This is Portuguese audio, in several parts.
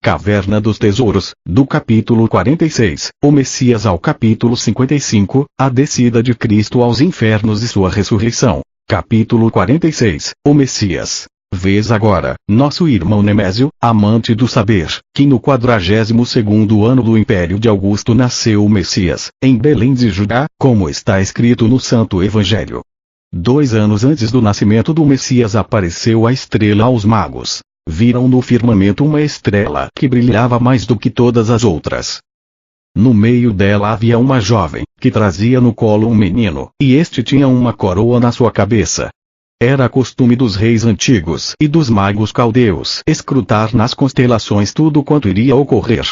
Caverna dos Tesouros, do capítulo 46, o Messias ao capítulo 55, a descida de Cristo aos infernos e sua ressurreição. Capítulo 46, o Messias. Vês agora, nosso irmão Nemésio, amante do saber, que no 42º ano do Império de Augusto nasceu o Messias, em Belém de Judá, como está escrito no Santo Evangelho. 2 anos antes do nascimento do Messias apareceu a estrela aos magos. Viram no firmamento uma estrela que brilhava mais do que todas as outras. No meio dela havia uma jovem, que trazia no colo um menino, e este tinha uma coroa na sua cabeça. Era costume dos reis antigos e dos magos caldeus escrutar nas constelações tudo quanto iria ocorrer.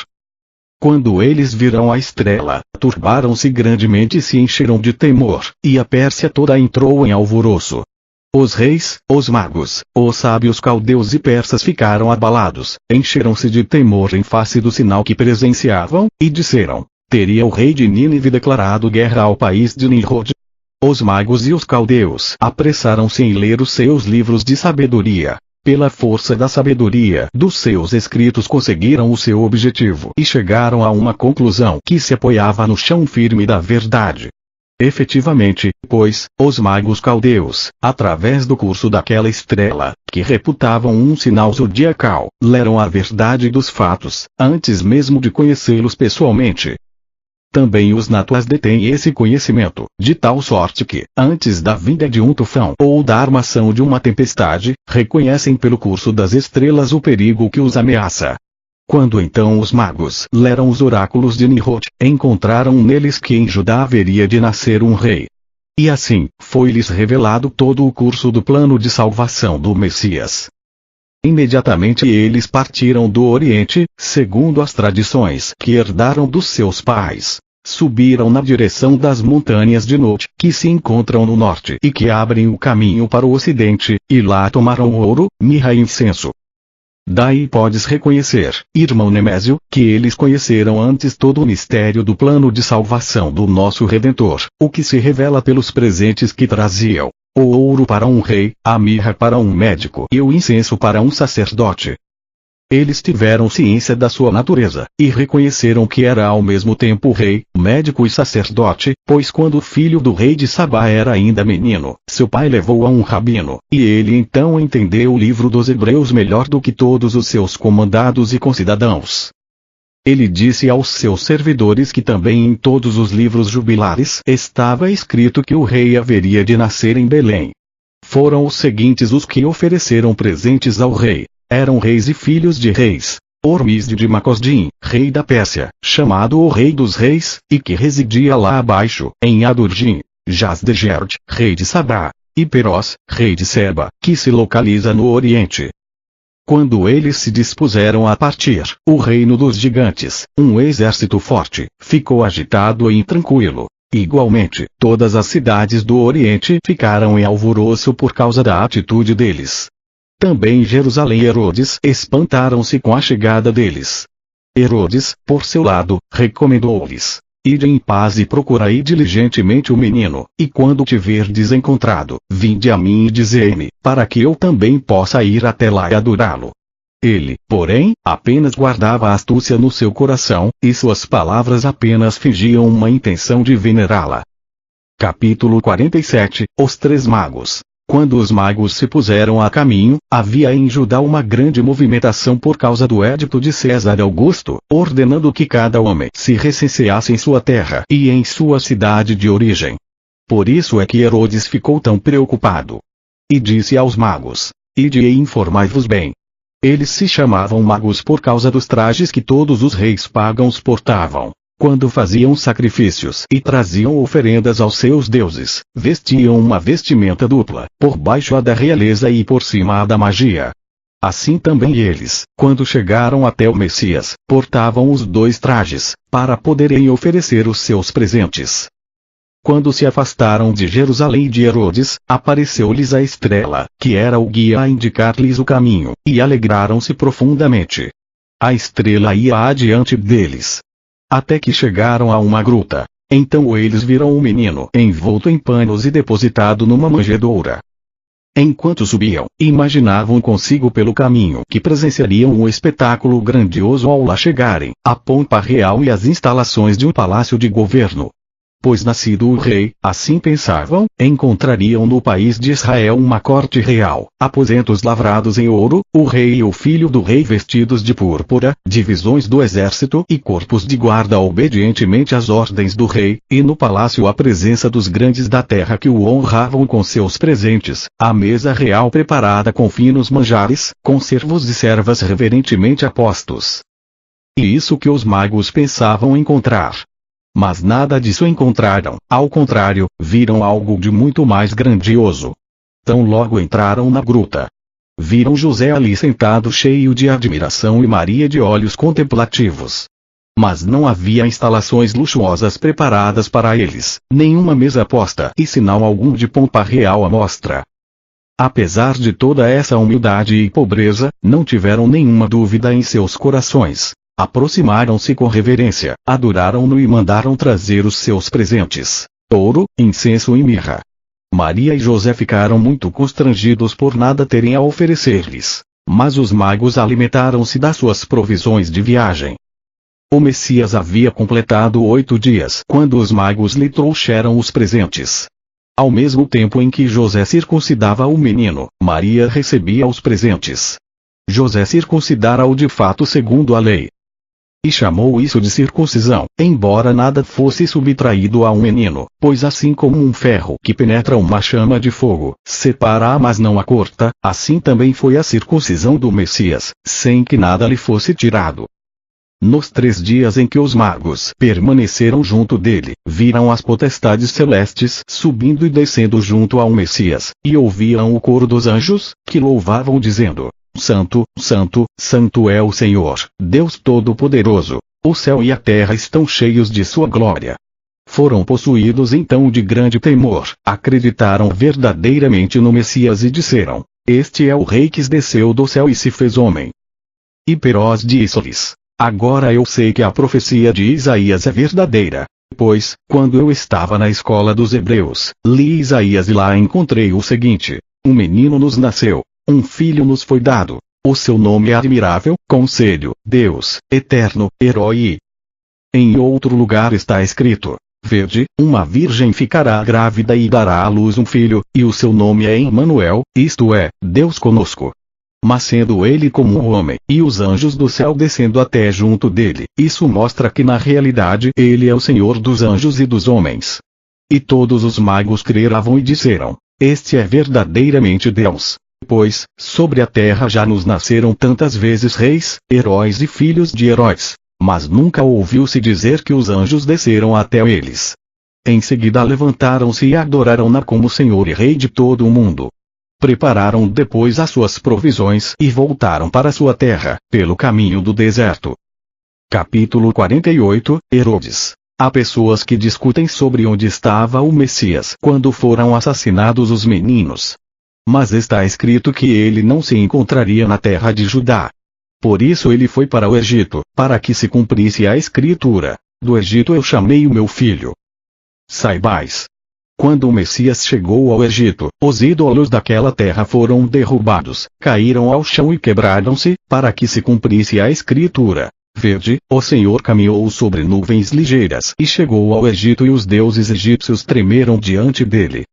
Quando eles viram a estrela, turbaram-se grandemente e se encheram de temor, e a Pérsia toda entrou em alvoroço. Os reis, os magos, os sábios caldeus e persas ficaram abalados, encheram-se de temor em face do sinal que presenciavam, e disseram: teria o rei de Nínive declarado guerra ao país de Nimrod? Os magos e os caldeus apressaram-se em ler os seus livros de sabedoria. Pela força da sabedoria dos seus escritos conseguiram o seu objetivo e chegaram a uma conclusão que se apoiava no chão firme da verdade. Efetivamente, pois, os magos caldeus, através do curso daquela estrela, que reputavam um sinal zodiacal, leram a verdade dos fatos, antes mesmo de conhecê-los pessoalmente. Também os natuas detêm esse conhecimento, de tal sorte que, antes da vinda de um tufão ou da armação de uma tempestade, reconhecem pelo curso das estrelas o perigo que os ameaça. Quando então os magos leram os oráculos de Nimrod, encontraram neles que em Judá haveria de nascer um rei. E assim, foi-lhes revelado todo o curso do plano de salvação do Messias. Imediatamente eles partiram do Oriente, segundo as tradições que herdaram dos seus pais. Subiram na direção das montanhas de Nod, que se encontram no norte e que abrem o caminho para o ocidente, e lá tomaram ouro, mirra e incenso. Daí podes reconhecer, irmão Nemésio, que eles conheceram antes todo o mistério do plano de salvação do nosso Redentor, o que se revela pelos presentes que traziam: o ouro para um rei, a mirra para um médico e o incenso para um sacerdote. Eles tiveram ciência da sua natureza, e reconheceram que era ao mesmo tempo rei, médico e sacerdote, pois quando o filho do rei de Sabá era ainda menino, seu pai levou a um rabino, e ele então entendeu o livro dos Hebreus melhor do que todos os seus comandados e concidadãos. Ele disse aos seus servidores que também em todos os livros jubilares estava escrito que o rei haveria de nascer em Belém. Foram os seguintes os que ofereceram presentes ao rei. Eram reis e filhos de reis: Ormisde de Macosdim, rei da Pérsia, chamado o rei dos reis, e que residia lá abaixo, em Adurdim; Jasdegerd, rei de Sabá; e Perós, rei de Seba, que se localiza no Oriente. Quando eles se dispuseram a partir, o reino dos gigantes, um exército forte, ficou agitado e intranquilo. Igualmente, todas as cidades do Oriente ficaram em alvoroço por causa da atitude deles. Também Jerusalém e Herodes espantaram-se com a chegada deles. Herodes, por seu lado, recomendou-lhes: ide em paz e procurai diligentemente o menino, e quando o tiverdes encontrado, vinde a mim e dizei-me, para que eu também possa ir até lá e adorá-lo. Ele, porém, apenas guardava a astúcia no seu coração, e suas palavras apenas fingiam uma intenção de venerá-la. Capítulo 47, Os Três Magos. Quando os magos se puseram a caminho, havia em Judá uma grande movimentação por causa do edito de César Augusto, ordenando que cada homem se recenseasse em sua terra e em sua cidade de origem. Por isso é que Herodes ficou tão preocupado. E disse aos magos: ide e informai-vos bem. Eles se chamavam magos por causa dos trajes que todos os reis pagãos portavam. Quando faziam sacrifícios e traziam oferendas aos seus deuses, vestiam uma vestimenta dupla, por baixo a da realeza e por cima a da magia. Assim também eles, quando chegaram até o Messias, portavam os 2 trajes, para poderem oferecer os seus presentes. Quando se afastaram de Jerusalém e de Herodes, apareceu-lhes a estrela, que era o guia a indicar-lhes o caminho, e alegraram-se profundamente. A estrela ia adiante deles, até que chegaram a uma gruta. Então eles viram o menino envolto em panos e depositado numa manjedoura. Enquanto subiam, imaginavam consigo pelo caminho que presenciariam um espetáculo grandioso ao lá chegarem, a pompa real e as instalações de um palácio de governo. Pois nascido o rei, assim pensavam, encontrariam no país de Israel uma corte real, aposentos lavrados em ouro, o rei e o filho do rei vestidos de púrpura, divisões do exército e corpos de guarda obedientemente às ordens do rei, e no palácio a presença dos grandes da terra que o honravam com seus presentes, a mesa real preparada com finos manjares, com servos e servas reverentemente apostos. E isso que os magos pensavam encontrar. Mas nada disso encontraram, ao contrário, viram algo de muito mais grandioso. Tão logo entraram na gruta. Viram José ali sentado cheio de admiração e Maria de olhos contemplativos. Mas não havia instalações luxuosas preparadas para eles, nenhuma mesa posta e sinal algum de pompa real à mostra. Apesar de toda essa humildade e pobreza, não tiveram nenhuma dúvida em seus corações. Aproximaram-se com reverência, adoraram-no e mandaram trazer os seus presentes: ouro, incenso e mirra. Maria e José ficaram muito constrangidos por nada terem a oferecer-lhes. Mas os magos alimentaram-se das suas provisões de viagem. O Messias havia completado 8 dias quando os magos lhe trouxeram os presentes. Ao mesmo tempo em que José circuncidava o menino, Maria recebia os presentes. José circuncidara-o de fato segundo a lei. E chamou isso de circuncisão, embora nada fosse subtraído a um menino, pois assim como um ferro que penetra uma chama de fogo, separa-a mas não a corta, assim também foi a circuncisão do Messias, sem que nada lhe fosse tirado. Nos 3 dias em que os magos permaneceram junto dele, viram as potestades celestes subindo e descendo junto ao Messias, e ouviam o coro dos anjos, que louvavam dizendo: Santo, Santo, Santo é o Senhor, Deus Todo-Poderoso. O céu e a terra estão cheios de sua glória. Foram possuídos então de grande temor, acreditaram verdadeiramente no Messias e disseram: Este é o Rei que desceu do céu e se fez homem. E Perós disse-lhes: Agora eu sei que a profecia de Isaías é verdadeira. Pois, quando eu estava na escola dos hebreus, li Isaías e lá encontrei o seguinte: Um menino nos nasceu. Um filho nos foi dado. O seu nome é admirável, Conselho, Deus, Eterno, Herói. Em outro lugar está escrito: Vede, uma virgem ficará grávida e dará à luz um filho, e o seu nome é Emanuel, isto é, Deus conosco. Mas sendo ele como um homem, e os anjos do céu descendo até junto dele, isso mostra que na realidade ele é o Senhor dos anjos e dos homens. E todos os magos creram e disseram: Este é verdadeiramente Deus. Pois, sobre a terra já nos nasceram tantas vezes reis, heróis e filhos de heróis, mas nunca ouviu-se dizer que os anjos desceram até eles. Em seguida levantaram-se e adoraram-na como Senhor e Rei de todo o mundo. Prepararam depois as suas provisões e voltaram para sua terra, pelo caminho do deserto. Capítulo 48, Herodes. Há pessoas que discutem sobre onde estava o Messias quando foram assassinados os meninos. Mas está escrito que ele não se encontraria na terra de Judá. Por isso ele foi para o Egito, para que se cumprisse a escritura: Do Egito eu chamei o meu filho. Saibais. Quando o Messias chegou ao Egito, os ídolos daquela terra foram derrubados, caíram ao chão e quebraram-se, para que se cumprisse a escritura: Vede, o Senhor caminhou sobre nuvens ligeiras e chegou ao Egito e os deuses egípcios tremeram diante dele.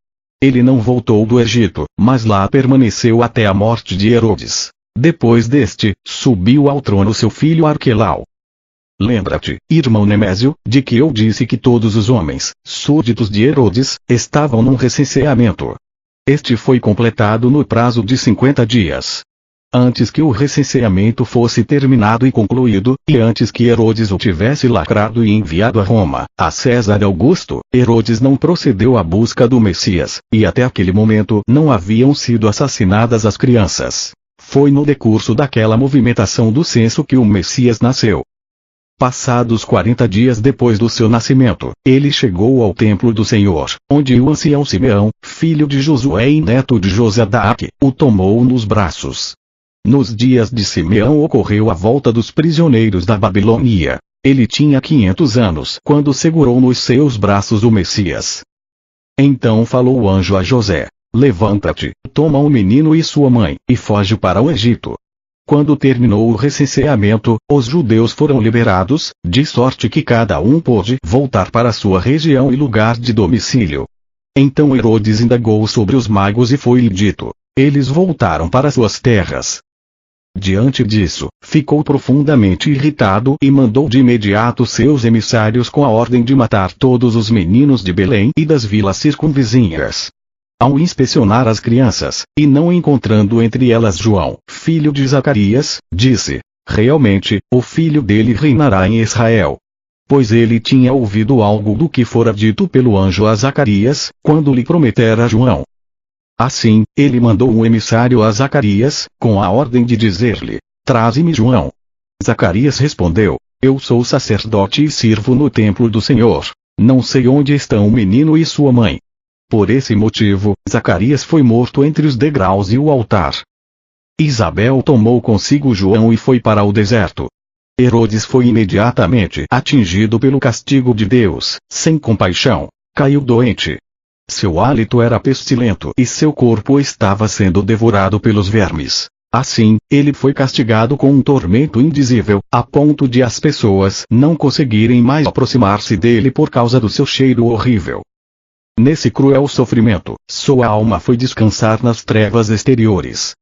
Ele não voltou do Egito, mas lá permaneceu até a morte de Herodes. Depois deste, subiu ao trono seu filho Arquelau. Lembra-te, irmão Nemésio, de que eu disse que todos os homens, súditos de Herodes, estavam num recenseamento. Este foi completado no prazo de 50 dias. Antes que o recenseamento fosse terminado e concluído, e antes que Herodes o tivesse lacrado e enviado a Roma, a César Augusto, Herodes não procedeu à busca do Messias, e até aquele momento não haviam sido assassinadas as crianças. Foi no decurso daquela movimentação do censo que o Messias nasceu. Passados 40 dias depois do seu nascimento, ele chegou ao templo do Senhor, onde o ancião Simeão, filho de Josué e neto de Josadaque, o tomou nos braços. Nos dias de Simeão ocorreu a volta dos prisioneiros da Babilônia. Ele tinha 500 anos quando segurou nos seus braços o Messias. Então falou o anjo a José: levanta-te, toma o menino e sua mãe, e foge para o Egito. Quando terminou o recenseamento, os judeus foram liberados, de sorte que cada um pôde voltar para sua região e lugar de domicílio. Então Herodes indagou sobre os magos e foi-lhe dito: eles voltaram para suas terras. Diante disso, ficou profundamente irritado e mandou de imediato seus emissários com a ordem de matar todos os meninos de Belém e das vilas circunvizinhas. Ao inspecionar as crianças, e não encontrando entre elas João, filho de Zacarias, disse: realmente, o filho dele reinará em Israel. Pois ele tinha ouvido algo do que fora dito pelo anjo a Zacarias, quando lhe prometera João. Assim, ele mandou um emissário a Zacarias, com a ordem de dizer-lhe: traze-me João. Zacarias respondeu: eu sou sacerdote e sirvo no templo do Senhor. Não sei onde estão o menino e sua mãe. Por esse motivo, Zacarias foi morto entre os degraus e o altar. Isabel tomou consigo João e foi para o deserto. Herodes foi imediatamente atingido pelo castigo de Deus, sem compaixão. Caiu doente. Seu hálito era pestilento e seu corpo estava sendo devorado pelos vermes. Assim, ele foi castigado com um tormento indizível, a ponto de as pessoas não conseguirem mais aproximar-se dele por causa do seu cheiro horrível. Nesse cruel sofrimento, sua alma foi descansar nas trevas exteriores.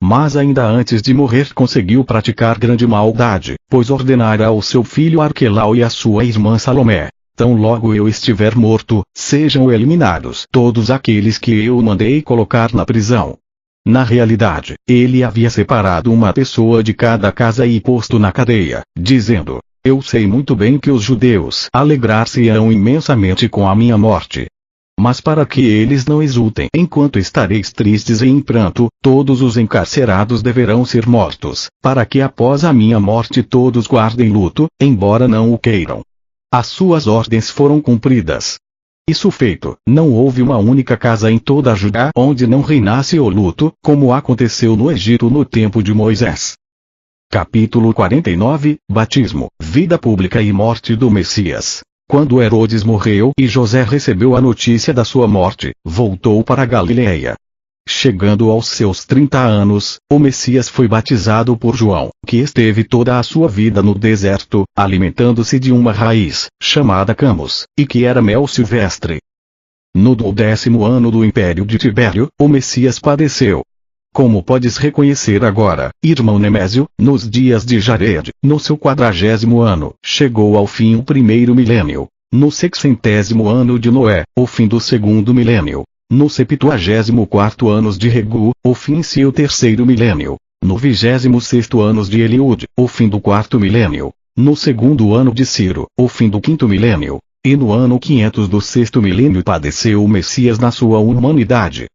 Mas ainda antes de morrer conseguiu praticar grande maldade, pois ordenara ao seu filho Arquelau e à sua irmã Salomé: tão logo eu estiver morto, sejam eliminados todos aqueles que eu mandei colocar na prisão. Na realidade, ele havia separado uma pessoa de cada casa e posto na cadeia, dizendo: eu sei muito bem que os judeus alegrar-se-ão imensamente com a minha morte. Mas para que eles não exultem enquanto estareis tristes e em pranto, todos os encarcerados deverão ser mortos, para que após a minha morte todos guardem luto, embora não o queiram. As suas ordens foram cumpridas. Isso feito, não houve uma única casa em toda a Judá onde não reinasse o luto, como aconteceu no Egito no tempo de Moisés. Capítulo 49, Batismo, Vida Pública e Morte do Messias. Quando Herodes morreu e José recebeu a notícia da sua morte, voltou para Galiléia. Chegando aos seus 30 anos, o Messias foi batizado por João, que esteve toda a sua vida no deserto, alimentando-se de uma raiz, chamada Camus, e que era mel silvestre. No 10º ano do império de Tibério, o Messias padeceu. Como podes reconhecer agora, irmão Nemésio, nos dias de Jared, no seu 40º ano, chegou ao fim o primeiro milênio. No 60º ano de Noé, o fim do segundo milênio. No 74º ano de Regu, o fim-se o terceiro milênio. No 26º ano de Eliúde, o fim do quarto milênio. No segundo ano de Ciro, o fim do quinto milênio. E no ano 500 do sexto milênio padeceu o Messias na sua humanidade.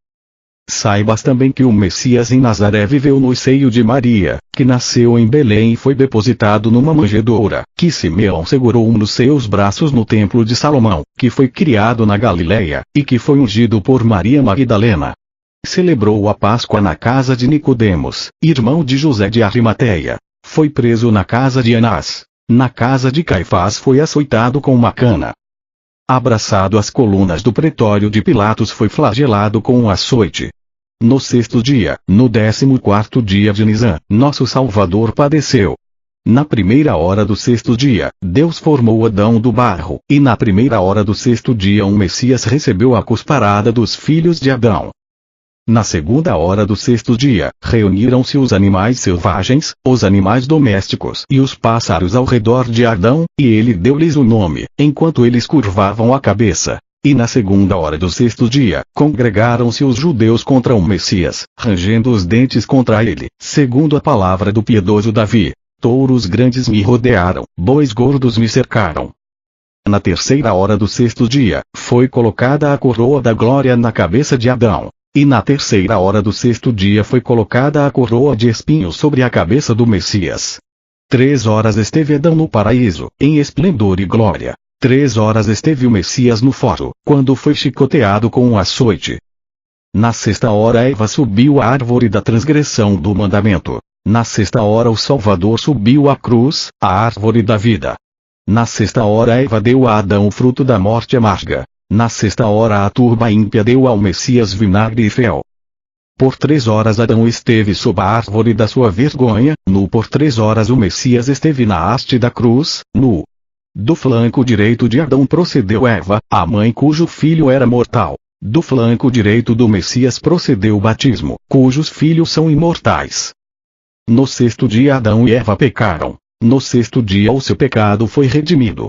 Saibas também que o Messias em Nazaré viveu no seio de Maria, que nasceu em Belém e foi depositado numa manjedoura, que Simeão segurou nos seus braços no templo de Salomão, que foi criado na Galiléia, e que foi ungido por Maria Magdalena. Celebrou a Páscoa na casa de Nicodemos, irmão de José de Arimateia. Foi preso na casa de Anás. Na casa de Caifás foi açoitado com uma cana. Abraçado às colunas do pretório de Pilatos foi flagelado com um açoite. No sexto dia, no 14º dia de Nisã, nosso Salvador padeceu. Na primeira hora do sexto dia, Deus formou Adão do barro, e na primeira hora do sexto dia um Messias recebeu a cusparada dos filhos de Adão. Na segunda hora do sexto dia, reuniram-se os animais selvagens, os animais domésticos e os pássaros ao redor de Adão, e ele deu-lhes o nome, enquanto eles curvavam a cabeça. E na segunda hora do sexto dia, congregaram-se os judeus contra o Messias, rangendo os dentes contra ele, segundo a palavra do piedoso Davi: touros grandes me rodearam, bois gordos me cercaram. Na terceira hora do sexto dia, foi colocada a coroa da glória na cabeça de Adão. E na terceira hora do sexto dia foi colocada a coroa de espinhos sobre a cabeça do Messias. 3 horas esteve Adão no paraíso, em esplendor e glória. 3 horas esteve o Messias no foro, quando foi chicoteado com um açoite. Na sexta hora Eva subiu à árvore da transgressão do mandamento. Na sexta hora o Salvador subiu à cruz, a árvore da vida. Na sexta hora Eva deu a Adão o fruto da morte amarga. Na sexta hora a turba ímpia deu ao Messias vinagre e fel. Por 3 horas Adão esteve sob a árvore da sua vergonha, nu por 3 horas o Messias esteve na haste da cruz, nu. Do flanco direito de Adão procedeu Eva, a mãe cujo filho era mortal. Do flanco direito do Messias procedeu o batismo, cujos filhos são imortais. No sexto dia Adão e Eva pecaram. No sexto dia o seu pecado foi redimido.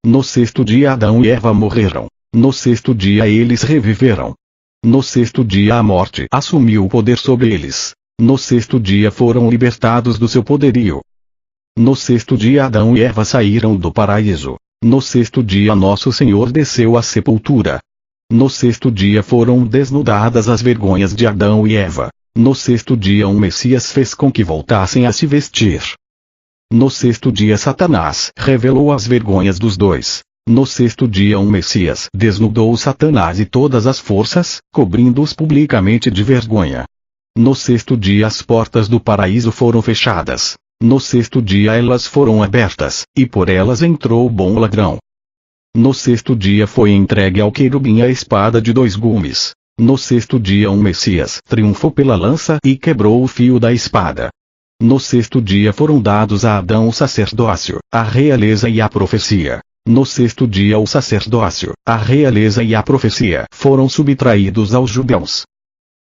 No sexto dia Adão e Eva morreram. No sexto dia eles reviveram. No sexto dia a morte assumiu o poder sobre eles. No sexto dia foram libertados do seu poderio. No sexto dia Adão e Eva saíram do paraíso. No sexto dia nosso Senhor desceu à sepultura. No sexto dia foram desnudadas as vergonhas de Adão e Eva. No sexto dia o Messias fez com que voltassem a se vestir. No sexto dia Satanás revelou as vergonhas dos dois. No sexto dia o Messias desnudou Satanás e todas as forças, cobrindo-os publicamente de vergonha. No sexto dia as portas do paraíso foram fechadas. No sexto dia elas foram abertas, e por elas entrou o bom ladrão. No sexto dia foi entregue ao querubim a espada de 2 gumes. No sexto dia o Messias triunfou pela lança e quebrou o fio da espada. No sexto dia foram dados a Adão o sacerdócio, a realeza e a profecia. No sexto dia o sacerdócio, a realeza e a profecia foram subtraídos aos judeus.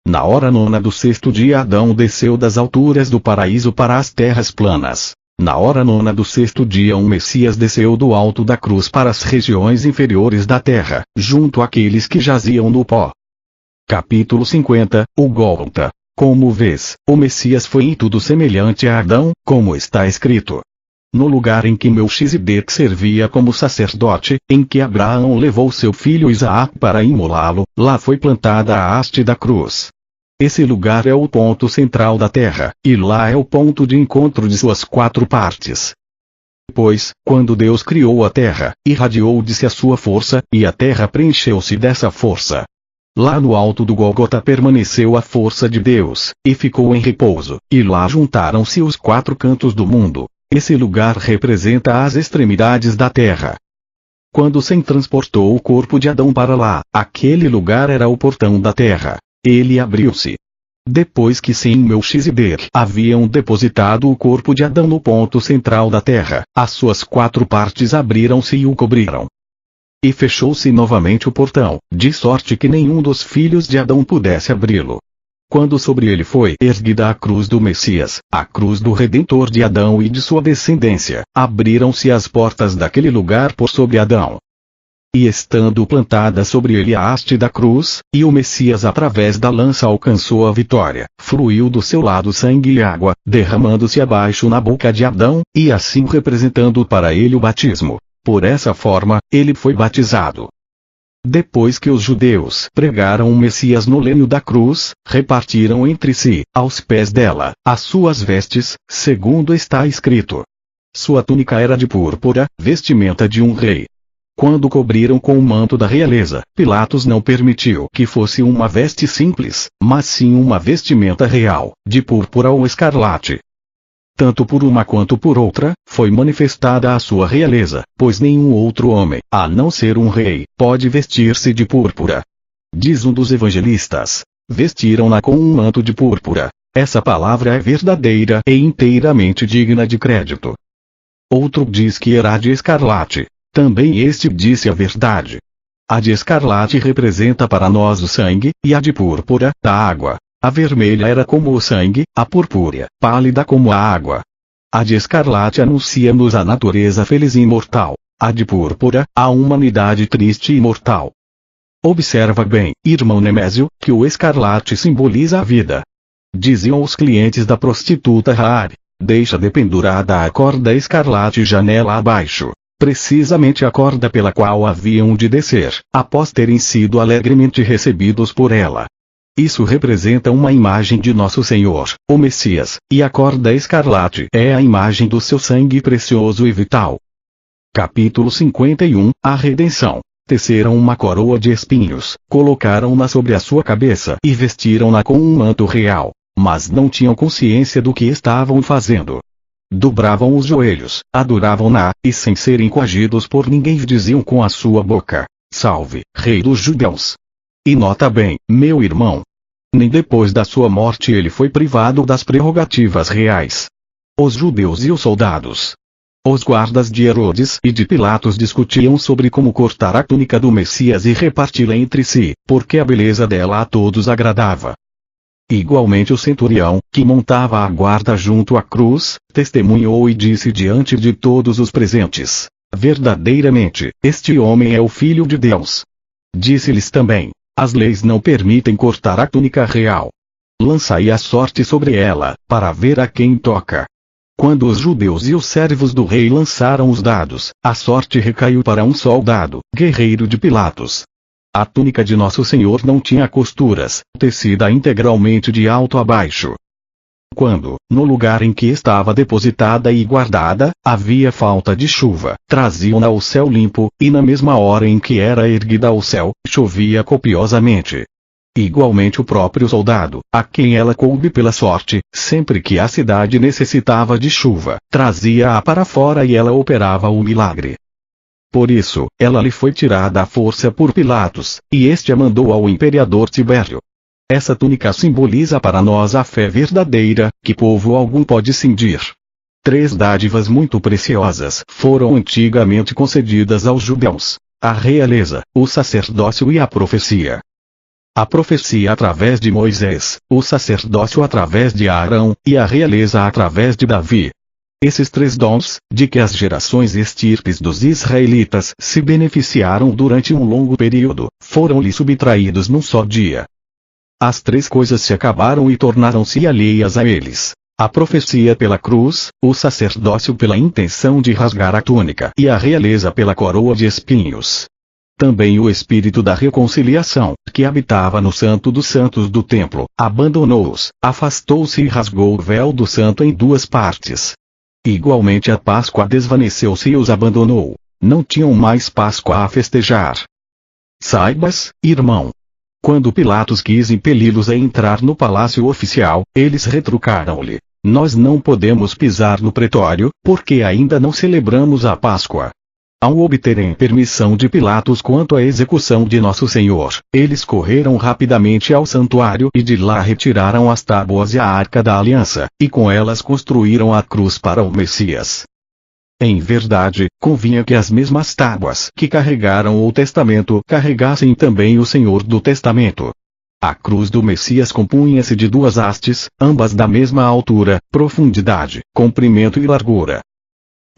Na hora nona do sexto dia Adão desceu das alturas do paraíso para as terras planas. Na hora nona do sexto dia o Messias desceu do alto da cruz para as regiões inferiores da terra, junto àqueles que jaziam no pó. Capítulo 50, o Gólgota. Como vês, o Messias foi em tudo semelhante a Adão, como está escrito. No lugar em que Melquisedeque servia como sacerdote, em que Abraão levou seu filho Isaque para imolá-lo, lá foi plantada a haste da cruz. Esse lugar é o ponto central da terra, e lá é o ponto de encontro de suas 4 partes. Pois, quando Deus criou a terra, irradiou de si a sua força, e a terra preencheu-se dessa força. Lá no alto do Gólgota permaneceu a força de Deus, e ficou em repouso, e lá juntaram-se os 4 cantos do mundo. Esse lugar representa as extremidades da terra. Quando Sem transportou o corpo de Adão para lá, aquele lugar era o portão da terra. Ele abriu-se. Depois que Sem e Melquisedeque haviam depositado o corpo de Adão no ponto central da terra, as suas 4 partes abriram-se e o cobriram. E fechou-se novamente o portão, de sorte que nenhum dos filhos de Adão pudesse abri-lo. Quando sobre ele foi erguida a cruz do Messias, a cruz do Redentor de Adão e de sua descendência, abriram-se as portas daquele lugar por sobre Adão. E estando plantada sobre ele a haste da cruz, e o Messias através da lança alcançou a vitória, fluiu do seu lado sangue e água, derramando-se abaixo na boca de Adão, e assim representando para ele o batismo. Por essa forma, ele foi batizado. Depois que os judeus pregaram o Messias no lenho da cruz, repartiram entre si, aos pés dela, as suas vestes, segundo está escrito. Sua túnica era de púrpura, vestimenta de um rei. Quando cobriram com o manto da realeza, Pilatos não permitiu que fosse uma veste simples, mas sim uma vestimenta real, de púrpura ou escarlate. Tanto por uma quanto por outra, foi manifestada a sua realeza, pois nenhum outro homem, a não ser um rei, pode vestir-se de púrpura. Diz um dos evangelistas: vestiram-na com um manto de púrpura. Essa palavra é verdadeira e inteiramente digna de crédito. Outro diz que era de escarlate. Também este disse a verdade. A de escarlate representa para nós o sangue, e a de púrpura, a água. A vermelha era como o sangue, a purpúrea, pálida como a água. A de escarlate anuncia-nos a natureza feliz e imortal. A de púrpura, a humanidade triste e mortal. Observa bem, irmão Nemésio, que o escarlate simboliza a vida. Diziam os clientes da prostituta Raabe: deixa dependurada a corda escarlate janela abaixo. Precisamente a corda pela qual haviam de descer, após terem sido alegremente recebidos por ela. Isso representa uma imagem de Nosso Senhor, o Messias, e a corda escarlate é a imagem do seu sangue precioso e vital. Capítulo 51, a redenção. Teceram uma coroa de espinhos, colocaram-na sobre a sua cabeça e vestiram-na com um manto real, mas não tinham consciência do que estavam fazendo. Dobravam os joelhos, adoravam-na, e sem serem coagidos por ninguém diziam com a sua boca: Salve, Rei dos Judeus! E nota bem, meu irmão. Nem depois da sua morte ele foi privado das prerrogativas reais. Os judeus e os soldados, os guardas de Herodes e de Pilatos discutiam sobre como cortar a túnica do Messias e reparti-la entre si, porque a beleza dela a todos agradava. Igualmente o centurião, que montava a guarda junto à cruz, testemunhou e disse diante de todos os presentes: verdadeiramente, este homem é o Filho de Deus. Disse-lhes também: as leis não permitem cortar a túnica real. Lançai a sorte sobre ela, para ver a quem toca. Quando os judeus e os servos do rei lançaram os dados, a sorte recaiu para um soldado, guerreiro de Pilatos. A túnica de Nosso Senhor não tinha costuras, tecida integralmente de alto a baixo. Quando, no lugar em que estava depositada e guardada, havia falta de chuva, traziam-na ao céu limpo, e na mesma hora em que era erguida ao céu, chovia copiosamente. Igualmente o próprio soldado, a quem ela coube pela sorte, sempre que a cidade necessitava de chuva, trazia-a para fora e ela operava o milagre. Por isso, ela lhe foi tirada à força por Pilatos, e este a mandou ao imperador Tibério. Essa túnica simboliza para nós a fé verdadeira, que povo algum pode cindir. 3 dádivas muito preciosas foram antigamente concedidas aos judeus: a realeza, o sacerdócio e a profecia. A profecia através de Moisés, o sacerdócio através de Arão, e a realeza através de Davi. Esses 3 dons, de que as gerações e estirpes dos israelitas se beneficiaram durante um longo período, foram-lhe subtraídos num só dia. As 3 coisas se acabaram e tornaram-se alheias a eles: a profecia pela cruz, o sacerdócio pela intenção de rasgar a túnica e a realeza pela coroa de espinhos. Também o espírito da reconciliação, que habitava no Santo dos Santos do templo, abandonou-os, afastou-se e rasgou o véu do santo em 2 partes. Igualmente a Páscoa desvaneceu-se e os abandonou. Não tinham mais Páscoa a festejar. Saibas, irmão. Quando Pilatos quis impeli-los a entrar no palácio oficial, eles retrucaram-lhe: nós não podemos pisar no pretório, porque ainda não celebramos a Páscoa. Ao obterem permissão de Pilatos quanto à execução de Nosso Senhor, eles correram rapidamente ao santuário e de lá retiraram as tábuas e a arca da aliança, e com elas construíram a cruz para o Messias. Em verdade, convinha que as mesmas tábuas que carregaram o testamento carregassem também o Senhor do testamento. A cruz do Messias compunha-se de 2 hastes, ambas da mesma altura, profundidade, comprimento e largura.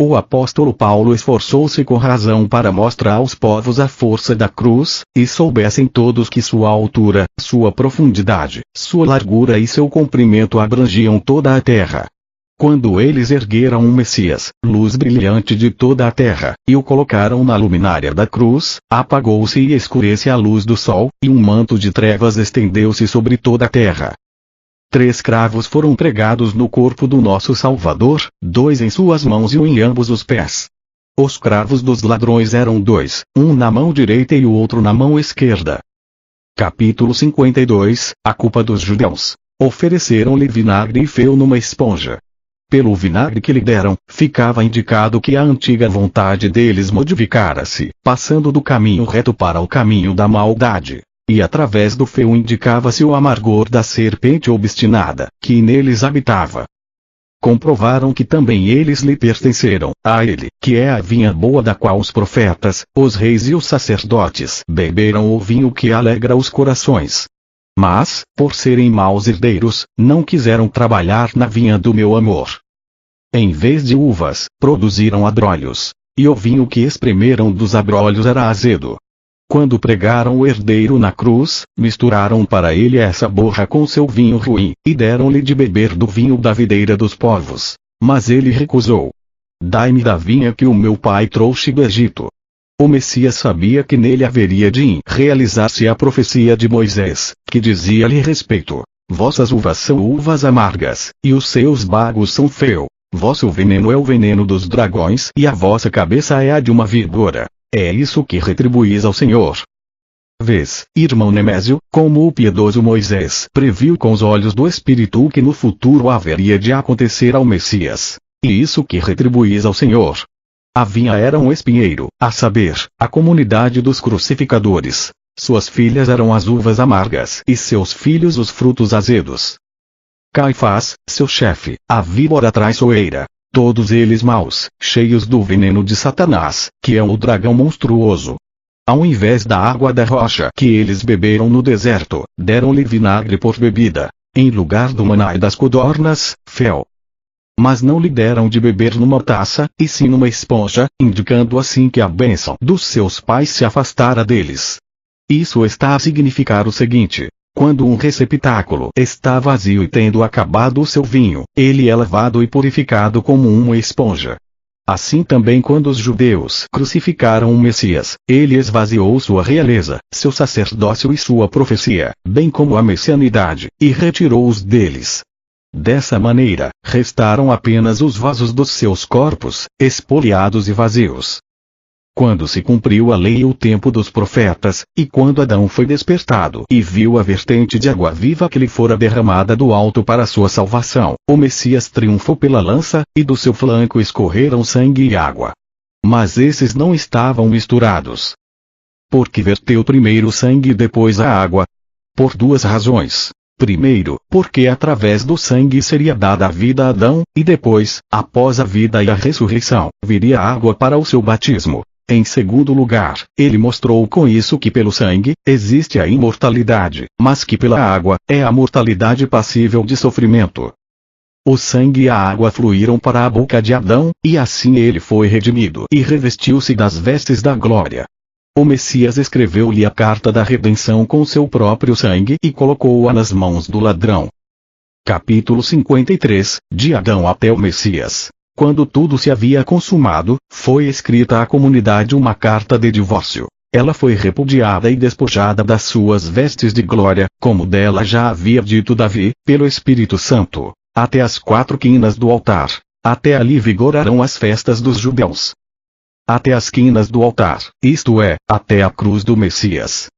O apóstolo Paulo esforçou-se com razão para mostrar aos povos a força da cruz, e soubessem todos que sua altura, sua profundidade, sua largura e seu comprimento abrangiam toda a terra. Quando eles ergueram o Messias, luz brilhante de toda a terra, e o colocaram na luminária da cruz, apagou-se e escurece a luz do sol, e um manto de trevas estendeu-se sobre toda a terra. 3 cravos foram pregados no corpo do nosso Salvador, 2 em suas mãos e 1 em ambos os pés. Os cravos dos ladrões eram 2, um na mão direita e o outro na mão esquerda. Capítulo 52, a culpa dos judeus. Ofereceram-lhe vinagre e fel numa esponja. Pelo vinagre que lhe deram, ficava indicado que a antiga vontade deles modificara-se, passando do caminho reto para o caminho da maldade. E através do fel indicava-se o amargor da serpente obstinada, que neles habitava. Comprovaram que também eles lhe pertenceram, a ele, que é a vinha boa da qual os profetas, os reis e os sacerdotes beberam o vinho que alegra os corações. Mas, por serem maus herdeiros, não quiseram trabalhar na vinha do meu amor. Em vez de uvas, produziram abrolhos, e o vinho que espremeram dos abrolhos era azedo. Quando pregaram o herdeiro na cruz, misturaram para ele essa borra com seu vinho ruim, e deram-lhe de beber do vinho da videira dos povos. Mas ele recusou. Dai-me da vinha que o meu pai trouxe do Egito. O Messias sabia que nele haveria de realizar-se a profecia de Moisés, que dizia-lhe respeito: vossas uvas são uvas amargas, e os seus bagos são fel. Vosso veneno é o veneno dos dragões e a vossa cabeça é a de uma víbora. É isso que retribuís ao Senhor. Vês, irmão Nemésio, como o piedoso Moisés previu com os olhos do Espírito o que no futuro haveria de acontecer ao Messias. E isso que retribuís ao Senhor. Era um espinheiro, a saber, a comunidade dos crucificadores. Suas filhas eram as uvas amargas e seus filhos os frutos azedos. Caifás, seu chefe, a víbora traiçoeira. Todos eles maus, cheios do veneno de Satanás, que é o dragão monstruoso. Ao invés da água da rocha que eles beberam no deserto, deram-lhe vinagre por bebida. Em lugar do maná e das codornas, fel. Mas não lhe deram de beber numa taça, e sim numa esponja, indicando assim que a bênção dos seus pais se afastara deles. Isso está a significar o seguinte: quando um receptáculo está vazio e tendo acabado o seu vinho, ele é lavado e purificado como uma esponja. Assim também quando os judeus crucificaram o Messias, ele esvaziou sua realeza, seu sacerdócio e sua profecia, bem como a messianidade, e retirou-os deles. Dessa maneira, restaram apenas os vasos dos seus corpos, espoliados e vazios. Quando se cumpriu a lei e o tempo dos profetas, e quando Adão foi despertado e viu a vertente de água viva que lhe fora derramada do alto para sua salvação, o Messias triunfou pela lança, e do seu flanco escorreram sangue e água. Mas esses não estavam misturados. Porque verteu primeiro o sangue e depois a água? Por duas razões. Primeiro, porque através do sangue seria dada a vida a Adão, e depois, após a vida e a ressurreição, viria a água para o seu batismo. Em segundo lugar, ele mostrou com isso que pelo sangue, existe a imortalidade, mas que pela água, é a mortalidade passível de sofrimento. O sangue e a água fluíram para a boca de Adão, e assim ele foi redimido e revestiu-se das vestes da glória. O Messias escreveu-lhe a carta da redenção com seu próprio sangue e colocou-a nas mãos do ladrão. Capítulo 53, de Adão até o Messias. Quando tudo se havia consumado, foi escrita à comunidade uma carta de divórcio. Ela foi repudiada e despojada das suas vestes de glória, como dela já havia dito Davi, pelo Espírito Santo, até as 4 quinas do altar. Até ali vigorarão as festas dos judeus. Até as quinas do altar, isto é, até a cruz do Messias.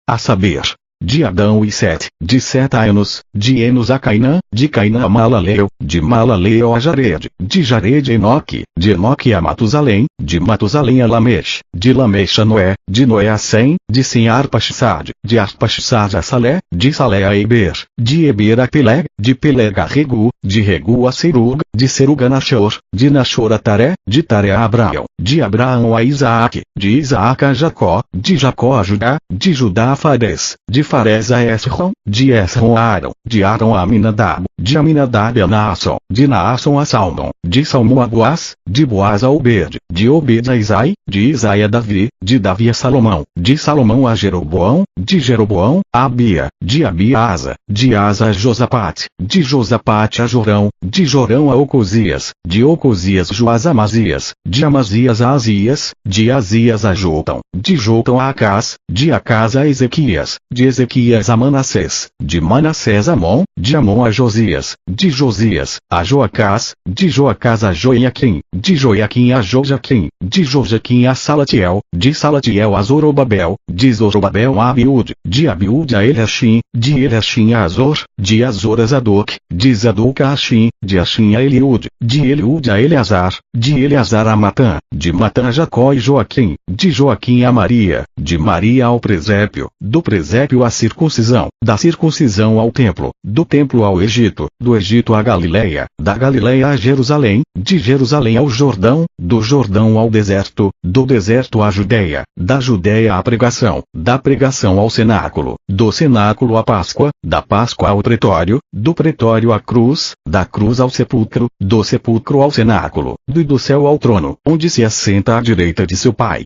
A saber, de Adão e Sete, de Sete a Enos, de Enos a Cainã, de Cainã a Malaleel, de Malaleel a Jared, de Jared a Enoque, de Enoque a Matusalém, de Matusalém a Lameche, de Lameche a Noé, de Noé a Sem, de Sem a Arpaxade, de Arpaxade a Salé, de Salé a Eber, de Eber a Peleg, de Peleg a Regu, de Regu a Serug, de Serug a Nachor, de Nachor a Taré, de Taré a Abraão, de Abraão a Isaac, de Isaac a Jacó, de Jacó a Judá, de Judá a Fares, de Fares a Esrom, de Esrom a Arão, de Arão a Aminadab, de Aminadab a Naasson, de Naasson a Salmão, de Salmão a Boaz, de Boaz a Obed, de Obed a Isai, de Isai a Davi, de Davi a Salomão, de Salomão a Jeroboão, de Jeroboão a Abia, de Abia a Asa, de Asa a Josapate, de Josapate a Jorão, de Jorão a Ocosias, de Ocosias Joás a Amazias, de Amazias a Azias, de Azias a Jotão, de Jotão a Acás, de Acás a Ezequias, de Ezequias a Manassés, de Manassés a Amon, de Amon a Josias, de Josias a Joacás, de Joacás a Joiaquim, de Joiaquim a Jojaquim, de Jojaquim a Salatiel, de Salatiel a Zorobabel, de Zorobabel a Abiúde, de Abiúde a Eliashim, de Eliashim a Azor, de Azor a Zadok, de Zadok a Achim, de Achim a Eliúde, de Eliúde a Eleazar, de Eleazar a Matã, de Matã a Jacó e Joaquim, de Joaquim a Maria, de Maria ao presépio, do presépio à circuncisão, da circuncisão ao templo, do templo ao Egito, do Egito à Galileia, da Galileia a Jerusalém, de Jerusalém ao Jordão, do Jordão ao deserto, do deserto à Judeia, da Judeia à pregação, da pregação ao cenáculo, do cenáculo à Páscoa, da Páscoa ao pretório, do pretório à cruz, da cruz ao sepulcro, do sepulcro ao cenáculo, do céu ao trono, onde se assenta à direita de seu Pai.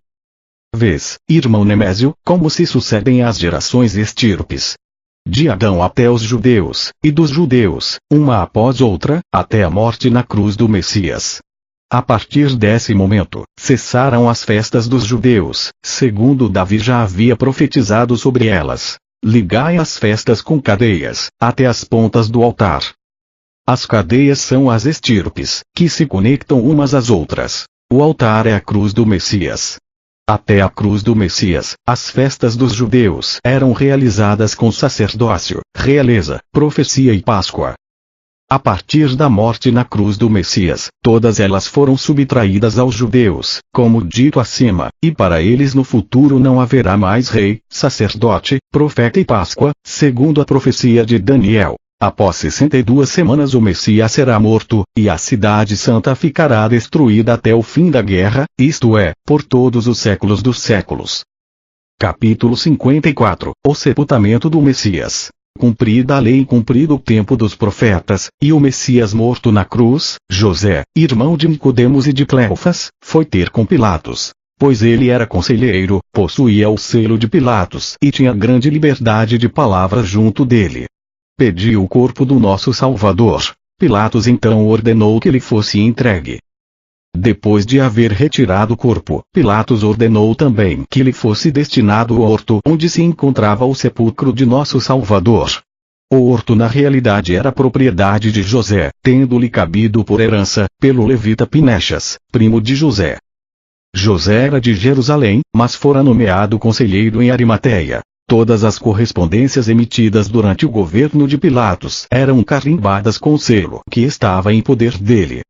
Vês, irmão Nemésio, como se sucedem as gerações estirpes. De Adão até os judeus, e dos judeus, uma após outra, até a morte na cruz do Messias. A partir desse momento, cessaram as festas dos judeus, segundo Davi já havia profetizado sobre elas. Ligai as festas com cadeias, até as pontas do altar. As cadeias são as estirpes, que se conectam umas às outras. O altar é a cruz do Messias. Até a cruz do Messias, as festas dos judeus eram realizadas com sacerdócio, realeza, profecia e Páscoa. A partir da morte na cruz do Messias, todas elas foram subtraídas aos judeus, como dito acima, e para eles no futuro não haverá mais rei, sacerdote, profeta e Páscoa, segundo a profecia de Daniel. Após 62 semanas o Messias será morto, e a cidade santa ficará destruída até o fim da guerra, isto é, por todos os séculos dos séculos. Capítulo 54 O sepultamento do Messias. Cumprida a lei e cumprido o tempo dos profetas, e o Messias morto na cruz, José, irmão de Nicodemos e de Cleofas, foi ter com Pilatos, pois ele era conselheiro, possuía o selo de Pilatos e tinha grande liberdade de palavra junto dele. Pediu o corpo do nosso Salvador. Pilatos então ordenou que lhe fosse entregue. Depois de haver retirado o corpo, Pilatos ordenou também que lhe fosse destinado o horto onde se encontrava o sepulcro de nosso Salvador. O horto na realidade era propriedade de José, tendo-lhe cabido por herança, pelo levita Pinechas, primo de José. José era de Jerusalém, mas fora nomeado conselheiro em Arimateia. Todas as correspondências emitidas durante o governo de Pilatos eram carimbadas com o selo que estava em poder dele.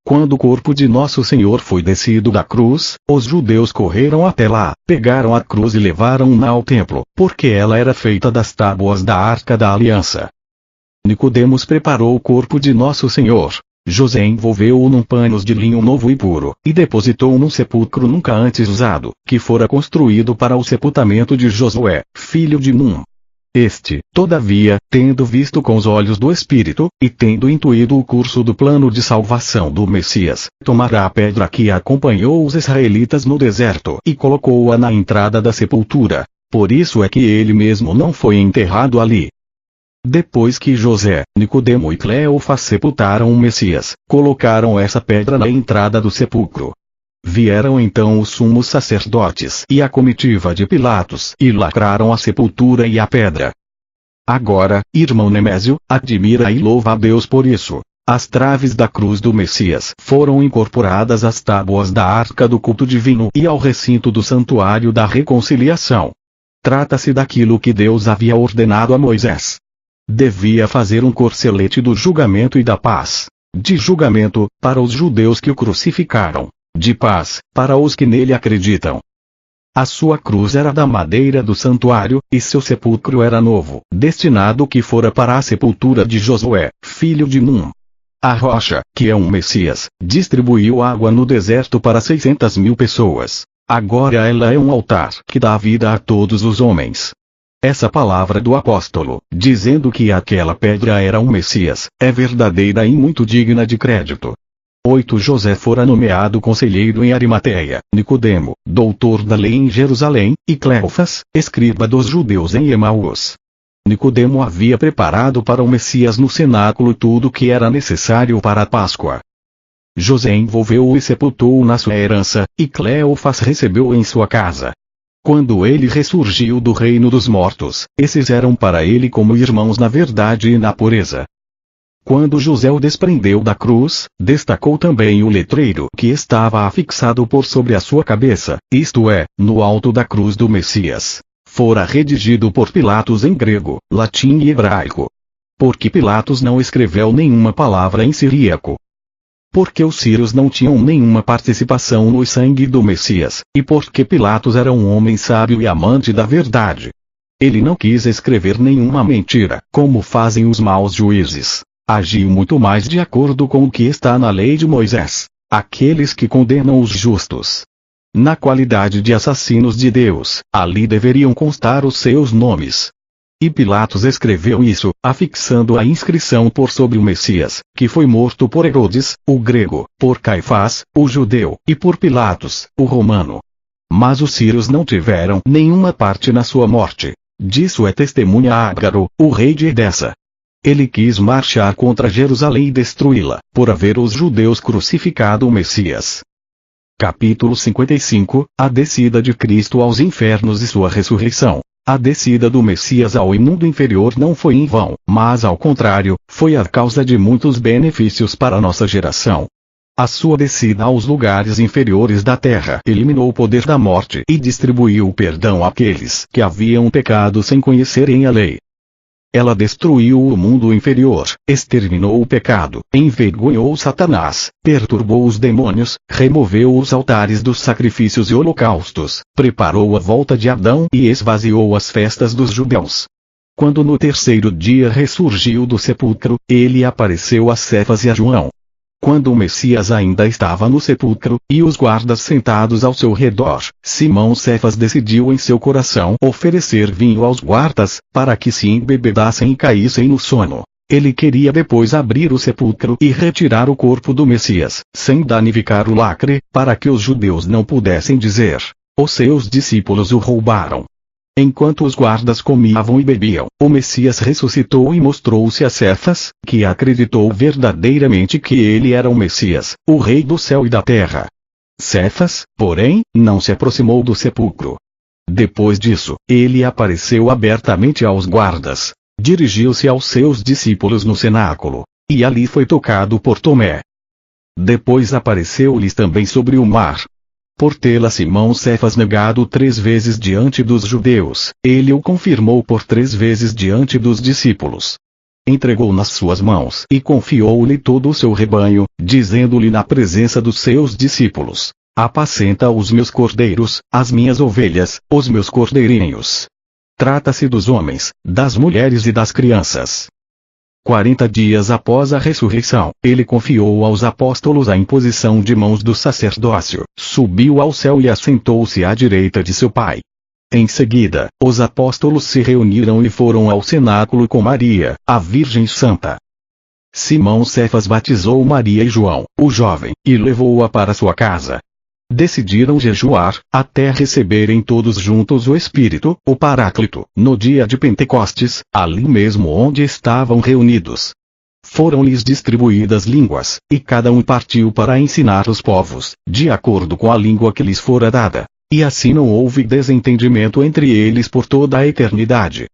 Quando o corpo de Nosso Senhor foi descido da cruz, os judeus correram até lá, pegaram a cruz e levaram-na ao templo, porque ela era feita das tábuas da Arca da Aliança. Nicodemos preparou o corpo de Nosso Senhor. José envolveu-o num panos de linho novo e puro, e depositou-o num sepulcro nunca antes usado, que fora construído para o sepultamento de Josué, filho de Num. Este, todavia, tendo visto com os olhos do Espírito, e tendo intuído o curso do plano de salvação do Messias, tomará a pedra que acompanhou os israelitas no deserto e colocou-a na entrada da sepultura. Por isso é que ele mesmo não foi enterrado ali. Depois que José, Nicodemo e Cleofas sepultaram o Messias, colocaram essa pedra na entrada do sepulcro. Vieram então os sumos sacerdotes e a comitiva de Pilatos e lacraram a sepultura e a pedra. Agora, irmão Nemésio, admira e louva a Deus por isso. As traves da cruz do Messias foram incorporadas às tábuas da arca do culto divino e ao recinto do santuário da reconciliação. Trata-se daquilo que Deus havia ordenado a Moisés. Devia fazer um corcelete do julgamento e da paz. De julgamento, para os judeus que o crucificaram. De paz, para os que nele acreditam. A sua cruz era da madeira do santuário, e seu sepulcro era novo, destinado que fora para a sepultura de Josué, filho de Num. A rocha, que é um Messias, distribuiu água no deserto para 600.000 pessoas. Agora ela é um altar que dá vida a todos os homens. Essa palavra do apóstolo, dizendo que aquela pedra era um Messias, é verdadeira e muito digna de crédito. 8 José fora nomeado conselheiro em Arimateia, Nicodemo, doutor da lei em Jerusalém, e Cleofas, escriba dos judeus em Emaús. Nicodemo havia preparado para o Messias no cenáculo tudo o que era necessário para a Páscoa. José envolveu-o e sepultou-o na sua herança, e Cleofas recebeu-o em sua casa. Quando ele ressurgiu do reino dos mortos, esses eram para ele como irmãos na verdade e na pureza. Quando José o desprendeu da cruz, destacou também o letreiro que estava afixado por sobre a sua cabeça, isto é, no alto da cruz do Messias. Fora redigido por Pilatos em grego, latim e hebraico. Porque Pilatos não escreveu nenhuma palavra em siríaco. Porque os sírios não tinham nenhuma participação no sangue do Messias, e porque Pilatos era um homem sábio e amante da verdade. Ele não quis escrever nenhuma mentira, como fazem os maus juízes. Agiu muito mais de acordo com o que está na lei de Moisés, aqueles que condenam os justos. Na qualidade de assassinos de Deus, ali deveriam constar os seus nomes. E Pilatos escreveu isso, afixando a inscrição por sobre o Messias, que foi morto por Herodes, o grego, por Caifás, o judeu, e por Pilatos, o romano. Mas os sírios não tiveram nenhuma parte na sua morte. Disso é testemunha Ágaro, o rei de Edessa. Ele quis marchar contra Jerusalém e destruí-la, por haver os judeus crucificado o Messias. Capítulo 55 A descida de Cristo aos infernos e sua ressurreição. A descida do Messias ao imundo inferior não foi em vão, mas ao contrário, foi a causa de muitos benefícios para nossa geração. A sua descida aos lugares inferiores da terra eliminou o poder da morte e distribuiu o perdão àqueles que haviam pecado sem conhecerem a lei. Ela destruiu o mundo inferior, exterminou o pecado, envergonhou Satanás, perturbou os demônios, removeu os altares dos sacrifícios e holocaustos, preparou a volta de Adão e esvaziou as festas dos judeus. Quando no terceiro dia ressurgiu do sepulcro, ele apareceu a Cefas e a João. Quando o Messias ainda estava no sepulcro, e os guardas sentados ao seu redor, Simão Cefas decidiu em seu coração oferecer vinho aos guardas, para que se embebedassem e caíssem no sono. Ele queria depois abrir o sepulcro e retirar o corpo do Messias, sem danificar o lacre, para que os judeus não pudessem dizer: os seus discípulos o roubaram. Enquanto os guardas comiam e bebiam, o Messias ressuscitou e mostrou-se a Cefas, que acreditou verdadeiramente que ele era o Messias, o Rei do céu e da terra. Cefas, porém, não se aproximou do sepulcro. Depois disso, ele apareceu abertamente aos guardas, dirigiu-se aos seus discípulos no cenáculo, e ali foi tocado por Tomé. Depois apareceu-lhes também sobre o mar. Por tê-la Simão Cefas negado 3 vezes diante dos judeus, ele o confirmou por 3 vezes diante dos discípulos. Entregou nas suas mãos e confiou-lhe todo o seu rebanho, dizendo-lhe na presença dos seus discípulos: apacenta os meus cordeiros, as minhas ovelhas, os meus cordeirinhos. Trata-se dos homens, das mulheres e das crianças. 40 dias após a ressurreição, ele confiou aos apóstolos a imposição de mãos do sacerdócio, subiu ao céu e assentou-se à direita de seu Pai. Em seguida, os apóstolos se reuniram e foram ao cenáculo com Maria, a Virgem Santa. Simão Cefas batizou Maria e João, o jovem, e levou-a para sua casa. Decidiram jejuar, até receberem todos juntos o Espírito, o Paráclito, no dia de Pentecostes, ali mesmo onde estavam reunidos. Foram-lhes distribuídas línguas, e cada um partiu para ensinar os povos, de acordo com a língua que lhes fora dada. E assim não houve desentendimento entre eles por toda a eternidade.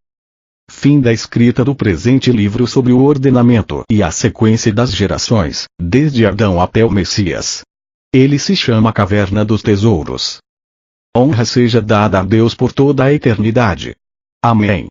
Fim da escrita do presente livro sobre o ordenamento e a sequência das gerações, desde Adão até o Messias. Ele se chama Caverna dos Tesouros. Honra seja dada a Deus por toda a eternidade. Amém.